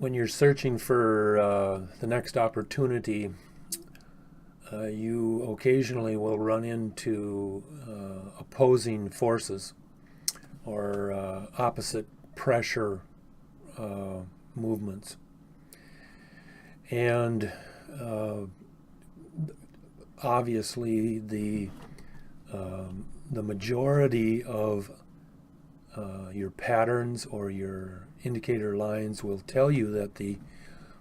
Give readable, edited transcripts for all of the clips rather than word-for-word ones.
When you're searching for the next opportunity, you occasionally will run into opposing forces or opposite pressure movements. And obviously, the majority of your patterns or your indicator lines will tell you that the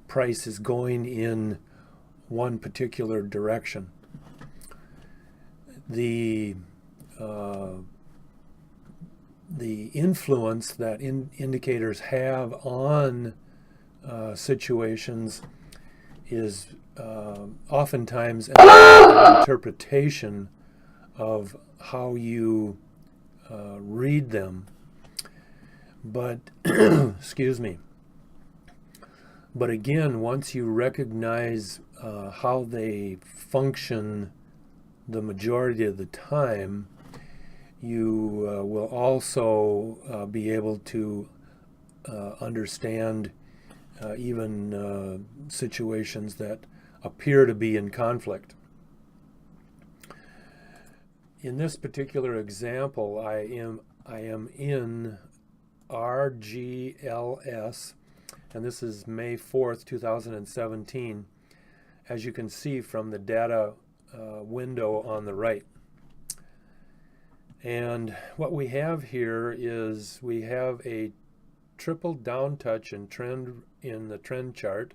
price is going in one particular direction. The influence that indicators have on situations is oftentimes an interpretation of how you read them. But, excuse me. But again, once you recognize how they function the majority of the time, you will also be able to understand even situations that appear to be in conflict. In this particular example, I am in RGLS, and this is May 4th, 2017, as you can see from the data window on the right. And what we have here is we have a triple down touch and trend in the trend chart.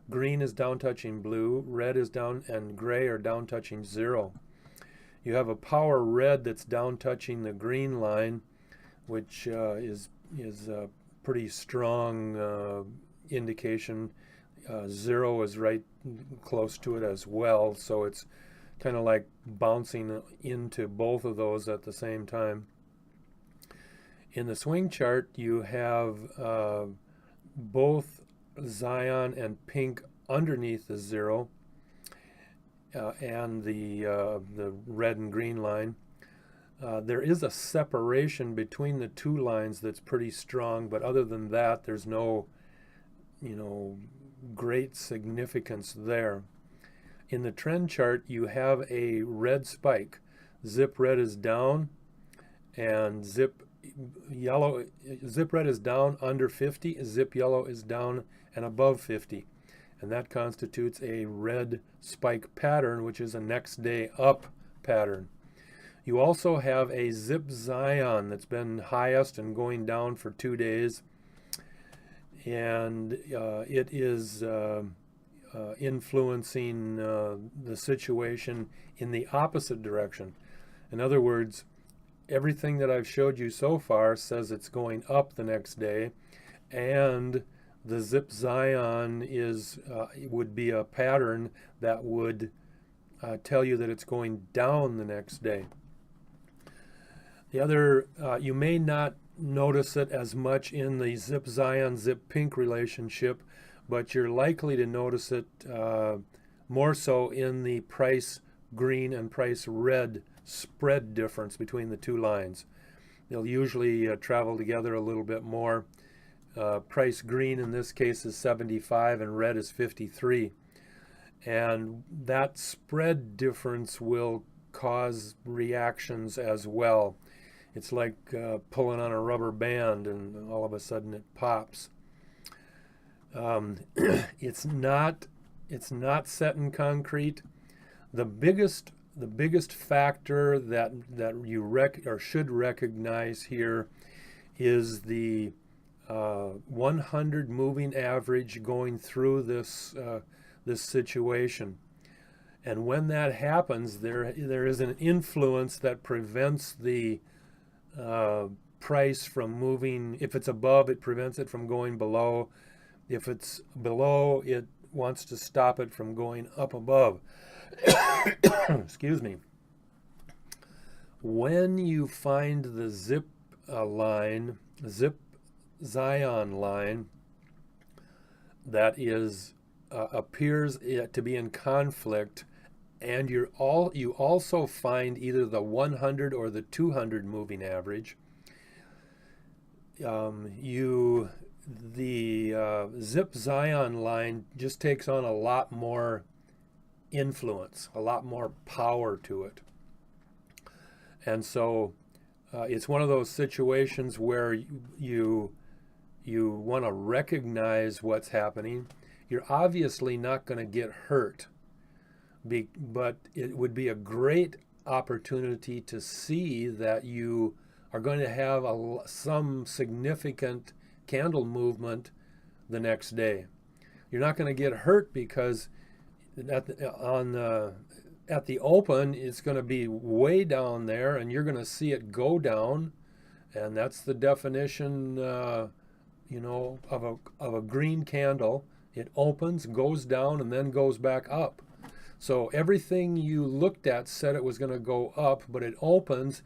Green is down touching blue, red is down, and gray are down touching zero. You have a power red that's down touching the green line, which is a pretty strong indication. Zero is right close to it as well, so it's kind of like bouncing into both of those at the same time. In the swing chart, you have both Zion and pink underneath the zero and the red and green line. There is a separation between the two lines that's pretty strong, but other than that, there's no, great significance there. In the trend chart, you have a red spike. Zip red is down, and zip red is down under 50, zip yellow is down and above 50. And that constitutes a red spike pattern, which is a next day up pattern. You also have a zip Zion that's been highest and going down for 2 days. And it is influencing the situation in the opposite direction. In other words, everything that I've showed you so far says it's going up the next day, and the zip Zion would be a pattern that would tell you that it's going down the next day. The other, you may not notice it as much in the zip Zion, zip pink relationship, but you're likely to notice it more so in the price green and price red spread difference between the two lines. They'll usually travel together a little bit more. Price green in this case is 75 and red is 53. And that spread difference will cause reactions as well. It's like pulling on a rubber band and all of a sudden it pops. It's not set in concrete. The biggest factor that you should recognize here is the 100 moving average going through this situation. And when that happens, there is an influence that prevents the price from moving. If it's above, it prevents it from going below. If it's below, it wants to stop it from going up above. Excuse me. When you find the zip Zion line, that appears to be in conflict, and you also find either the 100 or the 200 moving average, the Zip Zion line just takes on a lot more influence, a lot more power to it. And so it's one of those situations where you want to recognize what's happening. You're obviously not going to get hurt, but it would be a great opportunity to see that you are going to have some significant candle movement the next day. You're not going to get hurt because at the open, it's going to be way down there, and you're going to see it go down, and that's the definition, of a green candle. It opens, goes down, and then goes back up. So everything you looked at said it was going to go up, but it opens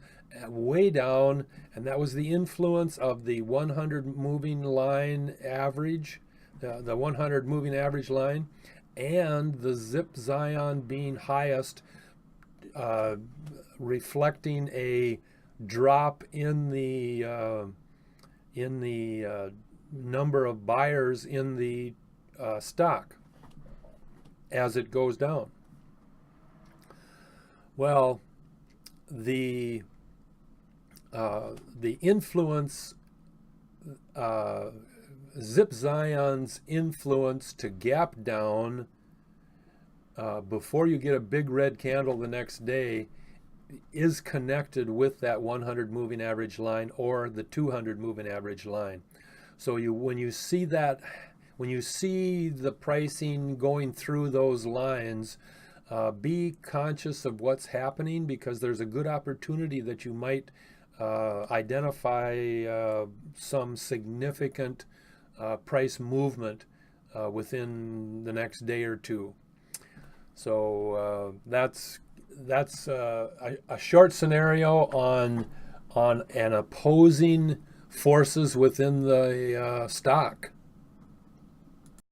way down, and that was the influence of the 100 moving line average, the 100 moving average line, and the Zip Zion being highest, reflecting a drop in the number of buyers in the stock as it goes down. Well, the influence, Zip Zion's influence to gap down before you get a big red candle the next day is connected with that 100 moving average line or the 200 moving average line. So when you see the pricing going through those lines, be conscious of what's happening, because there's a good opportunity that you might identify some significant price movement within the next day or two. So that's a short scenario on an opposing forces within the stock.